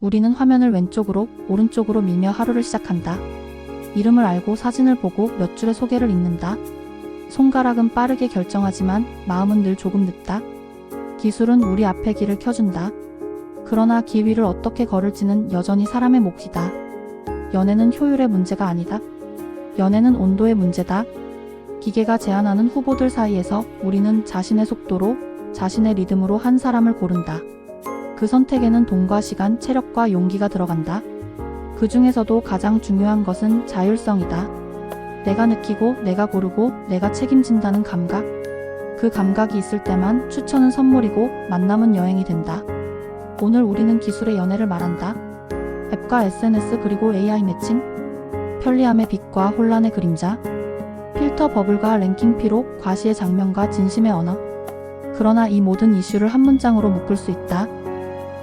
우리는 화면을 왼쪽으로, 오른쪽으로 밀며 하루를 시작한다. 이름을 알고 사진을 보고 몇 줄의 소개를 읽는다. 손가락은 빠르게 결정하지만 마음은 늘 조금 늦다. 기술은 우리 앞에 길을 켜준다. 그러나 길 위를 어떻게 걸을지는 여전히 사람의 몫이다. 연애는 효율의 문제가 아니다. 연애는 온도의 문제다. 기계가 제안하는 후보들 사이에서 우리는 자신의 속도로, 자신의 리듬으로 한 사람을 고른다. 그 선택에는 돈과 시간, 체력과 용기가 들어간다. 그 중에서도 가장 중요한 것은 자율성이다. 내가 느끼고, 내가 고르고, 내가 책임진다는 감각. 그 감각이 있을 때만 추천은 선물이고 만남은 여행이 된다. 오늘 우리는 기술의 연애를 말한다. 앱과 SNS 그리고 AI 매칭. 편리함의 빛과 혼란의 그림자. 필터 버블과 랭킹 피로, 과시의 장면과 진심의 언어. 그러나 이 모든 이슈를 한 문장으로 묶을 수 있다.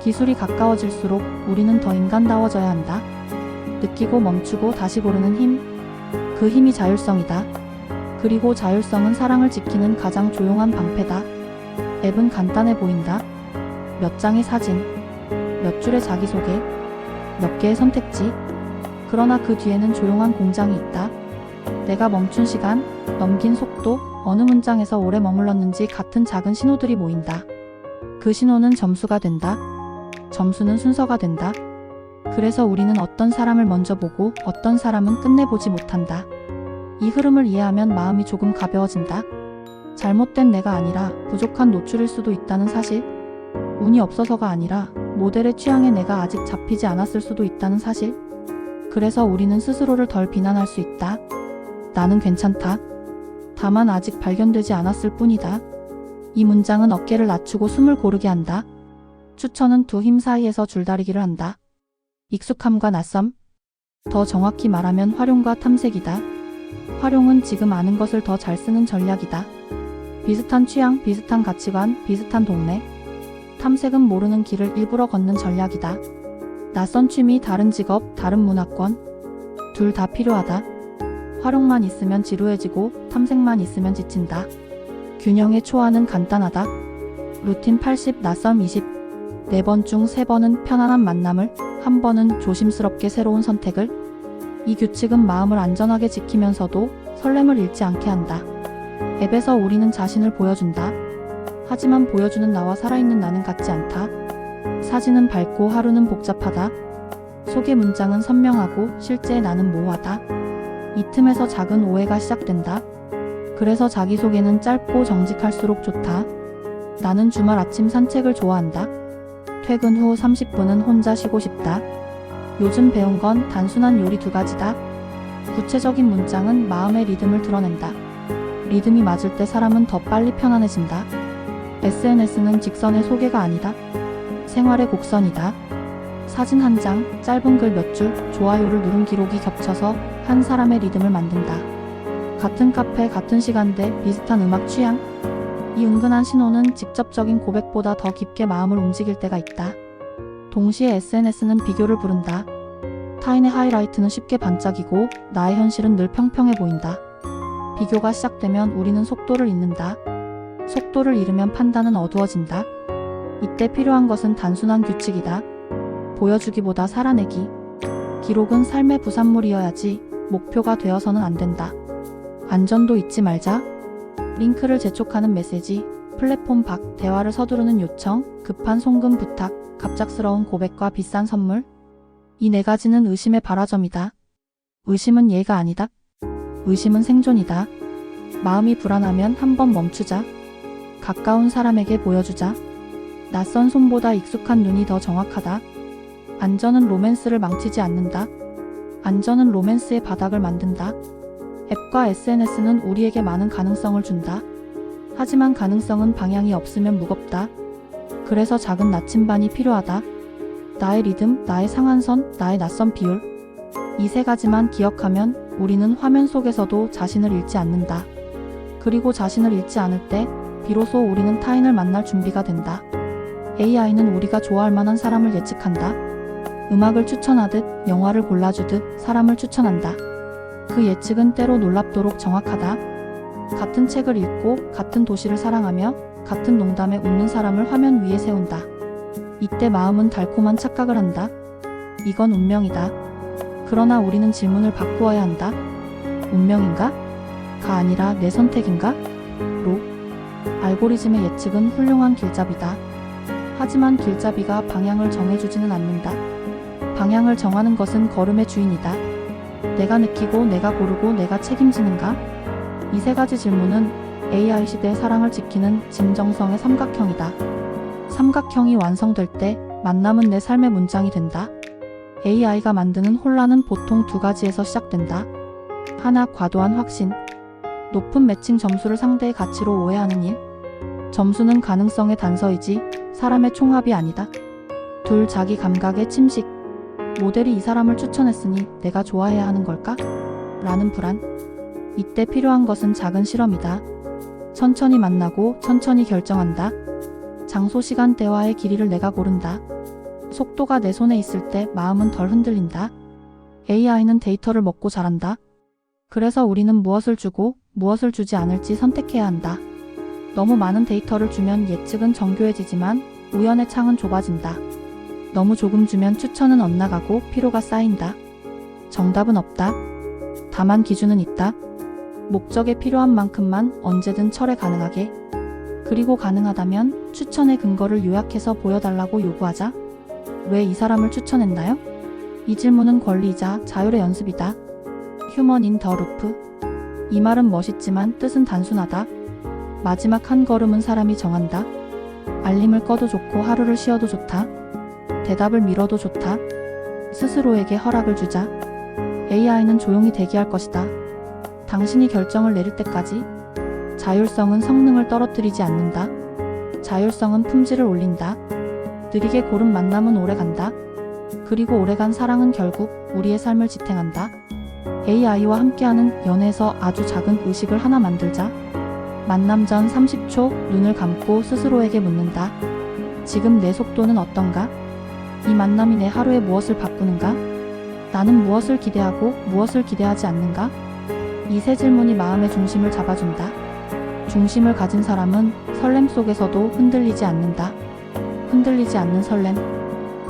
기술이 가까워질수록 우리는 더 인간다워져야 한다. 느끼고 멈추고 다시 고르는 힘. 그 힘이 자율성이다. 그리고 자율성은 사랑을 지키는 가장 조용한 방패다. 앱은 간단해 보인다. 몇 장의 사진, 몇 줄의 자기소개, 몇 개의 선택지. 그러나 그 뒤에는 조용한 공장이 있다. 내가 멈춘 시간, 넘긴 속도, 어느 문장에서 오래 머물렀는지 같은 작은 신호들이 모인다. 그 신호는 점수가 된다. 점수는 순서가 된다. 그래서 우리는 어떤 사람을 먼저 보고 어떤 사람은 끝내보지 못한다. 이 흐름을 이해하면 마음이 조금 가벼워진다. 잘못된 내가 아니라 부족한 노출일 수도 있다는 사실. 운이 없어서가 아니라 모델의 취향에 내가 아직 잡히지 않았을 수도 있다는 사실. 그래서 우리는 스스로를 덜 비난할 수 있다. 나는 괜찮다. 다만 아직 발견되지 않았을 뿐이다. 이 문장은 어깨를 낮추고 숨을 고르게 한다. 추천은 두 힘 사이에서 줄다리기를 한다. 익숙함과 낯섦. 더 정확히 말하면 활용과 탐색이다. 활용은 지금 아는 것을 더 잘 쓰는 전략이다. 비슷한 취향, 비슷한 가치관, 비슷한 동네. 탐색은 모르는 길을 일부러 걷는 전략이다. 낯선 취미, 다른 직업, 다른 문화권. 둘 다 필요하다. 활용만 있으면 지루해지고 탐색만 있으면 지친다. 균형의 초안은 간단하다. 루틴 80, 낯섦 20. 4번 중 3번은 편안한 만남을, 1번은 조심스럽게 새로운 선택을. 이 규칙은 마음을 안전하게 지키면서도 설렘을 잃지 않게 한다. 앱에서 우리는 자신을 보여준다. 하지만 보여주는 나와 살아있는 나는 같지 않다. 사진은 밝고 하루는 복잡하다. 소개 문장은 선명하고 실제의 나는 모호하다. 이 틈에서 작은 오해가 시작된다. 그래서 자기소개는 짧고 정직할수록 좋다. 나는 주말 아침 산책을 좋아한다. 퇴근 후 30분은 혼자 쉬고 싶다. 요즘 배운 건 단순한 요리 2가지다. 구체적인 문장은 마음의 리듬을 드러낸다. 리듬이 맞을 때 사람은 더 빨리 편안해진다. SNS는 직선의 소개가 아니다. 생활의 곡선이다. 사진 한 장, 짧은 글 몇 줄, 좋아요를 누른 기록이 겹쳐서 한 사람의 리듬을 만든다. 같은 카페, 같은 시간대, 비슷한 음악 취향. 이 은근한 신호는 직접적인 고백보다 더 깊게 마음을 움직일 때가 있다. 동시에 SNS는 비교를 부른다. 타인의 하이라이트는 쉽게 반짝이고 나의 현실은 늘 평평해 보인다. 비교가 시작되면 우리는 속도를 잃는다. 속도를 잃으면 판단은 어두워진다. 이때 필요한 것은 단순한 규칙이다. 보여주기보다 살아내기. 기록은 삶의 부산물이어야지 목표가 되어서는 안 된다. 안전도 잊지 말자. 링크를 재촉하는 메시지, 플랫폼 밖, 대화를 서두르는 요청, 급한 송금 부탁, 갑작스러운 고백과 비싼 선물. 이 4가지는 의심의 발화점이다. 의심은 예가 아니다. 의심은 생존이다. 마음이 불안하면 한번 멈추자. 가까운 사람에게 보여주자. 낯선 손보다 익숙한 눈이 더 정확하다. 안전은 로맨스를 망치지 않는다. 안전은 로맨스의 바닥을 만든다. 앱과 SNS는 우리에게 많은 가능성을 준다. 하지만 가능성은 방향이 없으면 무겁다. 그래서 작은 나침반이 필요하다. 나의 리듬, 나의 상한선, 나의 낯선 비율. 이 3가지만 기억하면 우리는 화면 속에서도 자신을 잃지 않는다. 그리고 자신을 잃지 않을 때 비로소 우리는 타인을 만날 준비가 된다. AI는 우리가 좋아할 만한 사람을 예측한다. 음악을 추천하듯, 영화를 골라주듯 사람을 추천한다. 그 예측은 때로 놀랍도록 정확하다. 같은 책을 읽고 같은 도시를 사랑하며 같은 농담에 웃는 사람을 화면 위에 세운다. 이때 마음은 달콤한 착각을 한다. 이건 운명이다. 그러나 우리는 질문을 바꾸어야 한다. 운명인가? 가 아니라 내 선택인가? 로. 알고리즘의 예측은 훌륭한 길잡이다. 하지만 길잡이가 방향을 정해주지는 않는다. 방향을 정하는 것은 걸음의 주인이다. 내가 느끼고 내가 고르고 내가 책임지는가? 이 세 가지 질문은 AI 시대의 사랑을 지키는 진정성의 삼각형이다. 삼각형이 완성될 때 만남은 내 삶의 문장이 된다. AI가 만드는 혼란은 보통 두 가지에서 시작된다. 하나, 과도한 확신. 높은 매칭 점수를 상대의 가치로 오해하는 일. 점수는 가능성의 단서이지 사람의 총합이 아니다. 둘, 자기 감각의 침식. 모델이 이 사람을 추천했으니 내가 좋아해야 하는 걸까? 라는 불안. 이때 필요한 것은 작은 실험이다. 천천히 만나고 천천히 결정한다. 장소, 시간, 대화의 길이를 내가 고른다. 속도가 내 손에 있을 때 마음은 덜 흔들린다. AI는 데이터를 먹고 자란다. 그래서 우리는 무엇을 주고 무엇을 주지 않을지 선택해야 한다. 너무 많은 데이터를 주면 예측은 정교해지지만 우연의 창은 좁아진다. 너무 조금 주면 추천은 엇나가고 피로가 쌓인다. 정답은 없다. 다만 기준은 있다. 목적에 필요한 만큼만 언제든 철회 가능하게. 그리고 가능하다면 추천의 근거를 요약해서 보여달라고 요구하자. 왜 이 사람을 추천했나요? 이 질문은 권리이자 자율의 연습이다. 휴먼 인 더 루프. 이 말은 멋있지만 뜻은 단순하다. 마지막 한 걸음은 사람이 정한다. 알림을 꺼도 좋고 하루를 쉬어도 좋다. 대답을 미뤄도 좋다. 스스로에게 허락을 주자. AI는 조용히 대기할 것이다. 당신이 결정을 내릴 때까지. 자율성은 성능을 떨어뜨리지 않는다. 자율성은 품질을 올린다. 느리게 고른 만남은 오래간다. 그리고 오래간 사랑은 결국 우리의 삶을 지탱한다. AI와 함께하는 연애에서 아주 작은 의식을 하나 만들자. 만남 전 30초 눈을 감고 스스로에게 묻는다. 지금 내 속도는 어떤가? 이 만남이 내 하루에 무엇을 바꾸는가? 나는 무엇을 기대하고 무엇을 기대하지 않는가? 이 세 질문이 마음의 중심을 잡아준다. 중심을 가진 사람은 설렘 속에서도 흔들리지 않는다. 흔들리지 않는 설렘.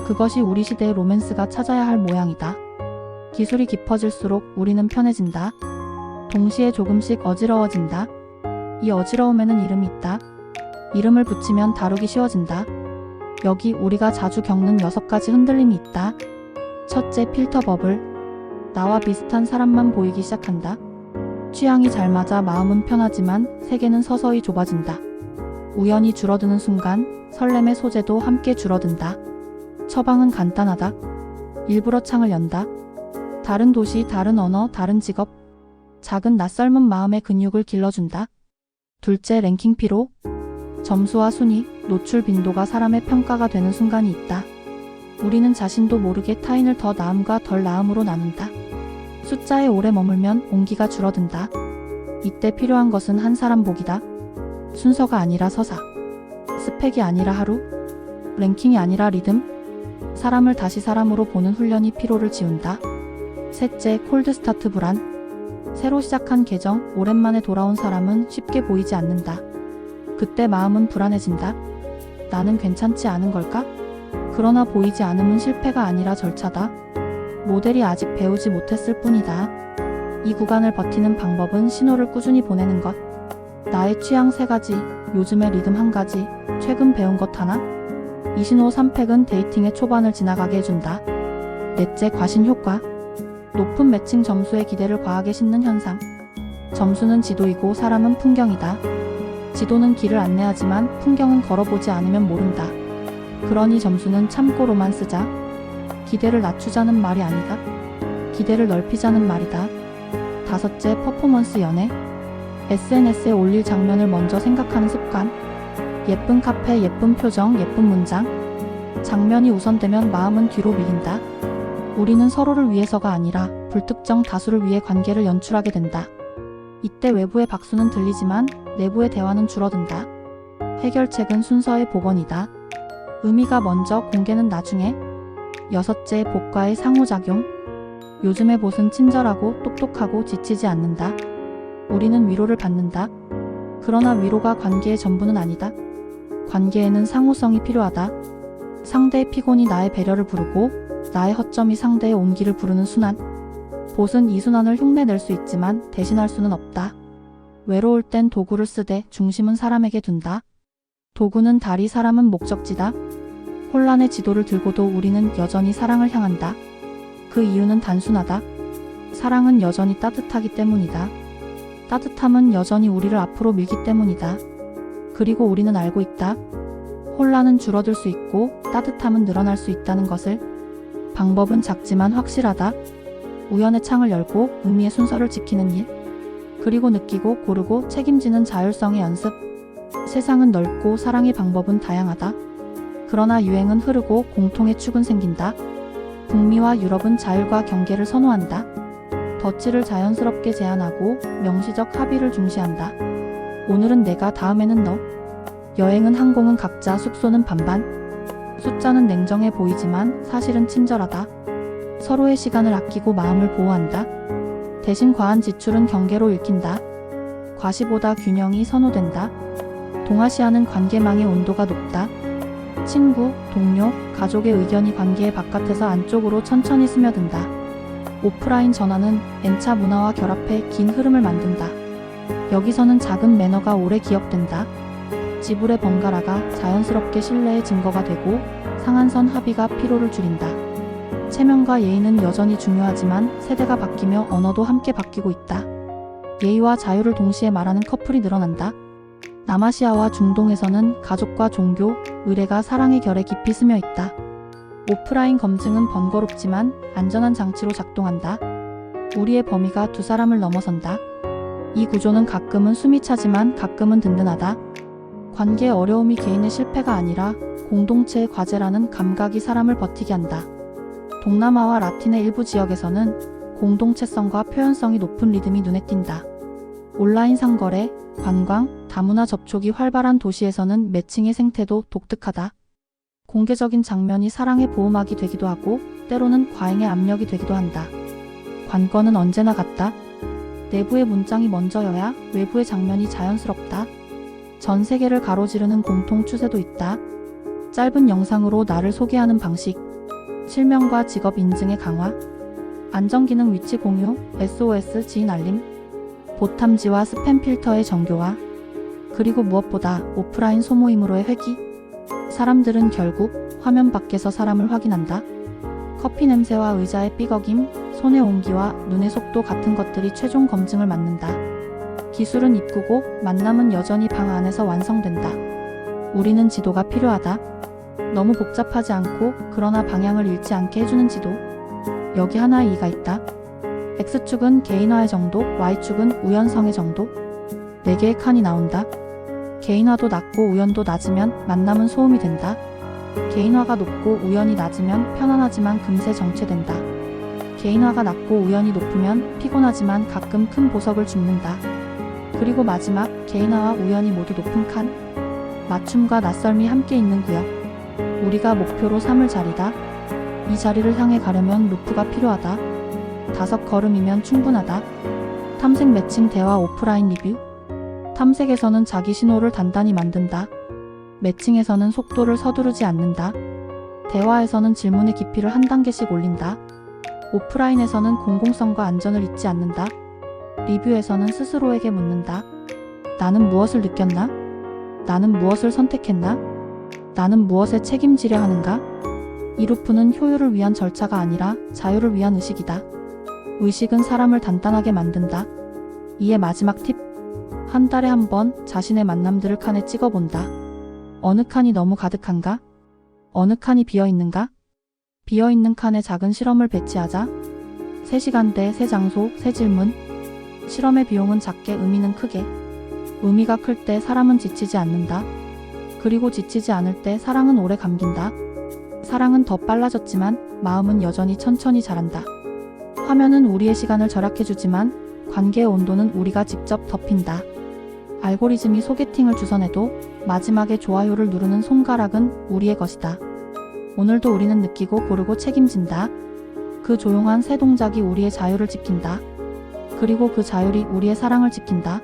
그것이 우리 시대의 로맨스가 찾아야 할 모양이다. 기술이 깊어질수록 우리는 편해진다. 동시에 조금씩 어지러워진다. 이 어지러움에는 이름이 있다. 이름을 붙이면 다루기 쉬워진다. 여기 우리가 자주 겪는 6가지 흔들림이 있다. 첫째, 필터 버블. 나와 비슷한 사람만 보이기 시작한다. 취향이 잘 맞아 마음은 편하지만 세계는 서서히 좁아진다. 우연히 줄어드는 순간 설렘의 소재도 함께 줄어든다. 처방은 간단하다. 일부러 창을 연다. 다른 도시, 다른 언어, 다른 직업. 작은 낯설은 마음의 근육을 길러준다. 둘째, 랭킹 피로. 점수와 순위, 노출 빈도가 사람의 평가가 되는 순간이 있다. 우리는 자신도 모르게 타인을 더 나음과 덜 나음으로 나눈다. 숫자에 오래 머물면 온기가 줄어든다. 이때 필요한 것은 한 사람 보기다. 순서가 아니라 서사. 스펙이 아니라 하루. 랭킹이 아니라 리듬. 사람을 다시 사람으로 보는 훈련이 피로를 지운다. 셋째, 콜드 스타트 불안. 새로 시작한 계정, 오랜만에 돌아온 사람은 쉽게 보이지 않는다. 그때 마음은 불안해진다. 나는 괜찮지 않은 걸까? 그러나 보이지 않음은 실패가 아니라 절차다. 모델이 아직 배우지 못했을 뿐이다. 이 구간을 버티는 방법은 신호를 꾸준히 보내는 것. 나의 취향 3가지, 요즘의 리듬 1가지, 최근 배운 것 하나. 이 신호 3팩은 데이팅의 초반을 지나가게 해준다. 넷째, 과신 효과. 높은 매칭 점수에 기대를 과하게 싣는 현상. 점수는 지도이고 사람은 풍경이다. 지도는 길을 안내하지만 풍경은 걸어보지 않으면 모른다. 그러니 점수는 참고로만 쓰자. 기대를 낮추자는 말이 아니다. 기대를 넓히자는 말이다. 다섯째, 퍼포먼스 연애. SNS에 올릴 장면을 먼저 생각하는 습관. 예쁜 카페, 예쁜 표정, 예쁜 문장. 장면이 우선되면 마음은 뒤로 밀린다. 우리는 서로를 위해서가 아니라 불특정 다수를 위해 관계를 연출하게 된다. 이때 외부의 박수는 들리지만 내부의 대화는 줄어든다. 해결책은 순서의 복원이다. 의미가 먼저, 공개는 나중에. 여섯째, 봇과의 상호작용. 요즘의 봇은 친절하고 똑똑하고 지치지 않는다. 우리는 위로를 받는다. 그러나 위로가 관계의 전부는 아니다. 관계에는 상호성이 필요하다. 상대의 피곤이 나의 배려를 부르고 나의 허점이 상대의 온기를 부르는 순환. 봇은 이 순환을 흉내낼 수 있지만 대신할 수는 없다. 외로울 땐 도구를 쓰되 중심은 사람에게 둔다. 도구는 다리, 사람은 목적지다. 혼란의 지도를 들고도 우리는 여전히 사랑을 향한다. 그 이유는 단순하다. 사랑은 여전히 따뜻하기 때문이다. 따뜻함은 여전히 우리를 앞으로 밀기 때문이다. 그리고 우리는 알고 있다. 혼란은 줄어들 수 있고 따뜻함은 늘어날 수 있다는 것을. 방법은 작지만 확실하다. 우연의 창을 열고 의미의 순서를 지키는 일. 그리고 느끼고 고르고 책임지는 자율성의 연습. 세상은 넓고 사랑의 방법은 다양하다. 그러나 유행은 흐르고 공통의 축은 생긴다. 북미와 유럽은 자율과 경계를 선호한다. 덫을 자연스럽게 제한하고 명시적 합의를 중시한다. 오늘은 내가, 다음에는 너. 여행은 항공은 각자, 숙소는 반반. 숫자는 냉정해 보이지만 사실은 친절하다. 서로의 시간을 아끼고 마음을 보호한다. 대신 과한 지출은 경계로 읽힌다. 과시보다 균형이 선호된다. 동아시아는 관계망의 온도가 높다. 친구, 동료, 가족의 의견이 관계의 바깥에서 안쪽으로 천천히 스며든다. 오프라인 전화는 N차 문화와 결합해 긴 흐름을 만든다. 여기서는 작은 매너가 오래 기억된다. 지불의 번갈아가 자연스럽게 신뢰의 증거가 되고 상한선 합의가 피로를 줄인다. 체면과 예의는 여전히 중요하지만 세대가 바뀌며 언어도 함께 바뀌고 있다. 예의와 자유를 동시에 말하는 커플이 늘어난다. 남아시아와 중동에서는 가족과 종교, 의례가 사랑의 결에 깊이 스며 있다. 오프라인 검증은 번거롭지만 안전한 장치로 작동한다. 우리의 범위가 두 사람을 넘어선다. 이 구조는 가끔은 숨이 차지만 가끔은 든든하다. 관계의 어려움이 개인의 실패가 아니라 공동체의 과제라는 감각이 사람을 버티게 한다. 동남아와 라틴의 일부 지역에서는 공동체성과 표현성이 높은 리듬이 눈에 띈다. 온라인 상거래, 관광, 다문화 접촉이 활발한 도시에서는 매칭의 생태도 독특하다. 공개적인 장면이 사랑의 보호막이 되기도 하고 때로는 과잉의 압력이 되기도 한다. 관건은 언제나 같다. 내부의 문장이 먼저여야 외부의 장면이 자연스럽다. 전 세계를 가로지르는 공통 추세도 있다. 짧은 영상으로 나를 소개하는 방식, 실명과 직업 인증의 강화, 안전기능 위치 공유, SOS 지인 알림, 봇탐지와 스팸 필터의 정교화, 그리고 무엇보다 오프라인 소모임으로의 회귀. 사람들은 결국 화면 밖에서 사람을 확인한다. 커피 냄새와 의자의 삐걱임, 손의 온기와 눈의 속도 같은 것들이 최종 검증을 맡는다. 기술은 입구고 만남은 여전히 방 안에서 완성된다. 우리는 지도가 필요하다. 너무 복잡하지 않고 그러나 방향을 잃지 않게 해주는 지도. 여기 하나의 이가 있다. X축은 개인화의 정도, Y축은 우연성의 정도. 4개의 칸이 나온다. 개인화도 낮고 우연도 낮으면 만남은 소음이 된다. 개인화가 높고 우연이 낮으면 편안하지만 금세 정체된다. 개인화가 낮고 우연이 높으면 피곤하지만 가끔 큰 보석을 줍는다. 그리고 마지막, 개인화와 우연이 모두 높은 칸. 맞춤과 낯설미 함께 있는 구역. 우리가 목표로 삼을 자리다. 이 자리를 향해 가려면 루프가 필요하다. 5걸음이면 충분하다. 탐색 매칭 대화 오프라인 리뷰. 탐색에서는 자기 신호를 단단히 만든다. 매칭에서는 속도를 서두르지 않는다. 대화에서는 질문의 깊이를 한 단계씩 올린다. 오프라인에서는 공공성과 안전을 잊지 않는다. 리뷰에서는 스스로에게 묻는다. 나는 무엇을 느꼈나? 나는 무엇을 선택했나? 나는 무엇에 책임지려 하는가? 이 루프는 효율을 위한 절차가 아니라 자유를 위한 의식이다. 의식은 사람을 단단하게 만든다. 이에 마지막 팁. 한 달에 한 번 자신의 만남들을 칸에 찍어본다. 어느 칸이 너무 가득한가? 어느 칸이 비어있는가? 비어있는 칸에 작은 실험을 배치하자. 새 시간대, 새 장소, 새 질문. 실험의 비용은 작게, 의미는 크게. 의미가 클 때 사람은 지치지 않는다. 그리고 지치지 않을 때 사랑은 오래 감긴다. 사랑은 더 빨라졌지만 마음은 여전히 천천히 자란다. 화면은 우리의 시간을 절약해주지만 관계의 온도는 우리가 직접 덮인다. 알고리즘이 소개팅을 주선해도 마지막에 좋아요를 누르는 손가락은 우리의 것이다. 오늘도 우리는 느끼고 고르고 책임진다. 그 조용한 새 동작이 우리의 자유를 지킨다. 그리고 그 자율이 우리의 사랑을 지킨다.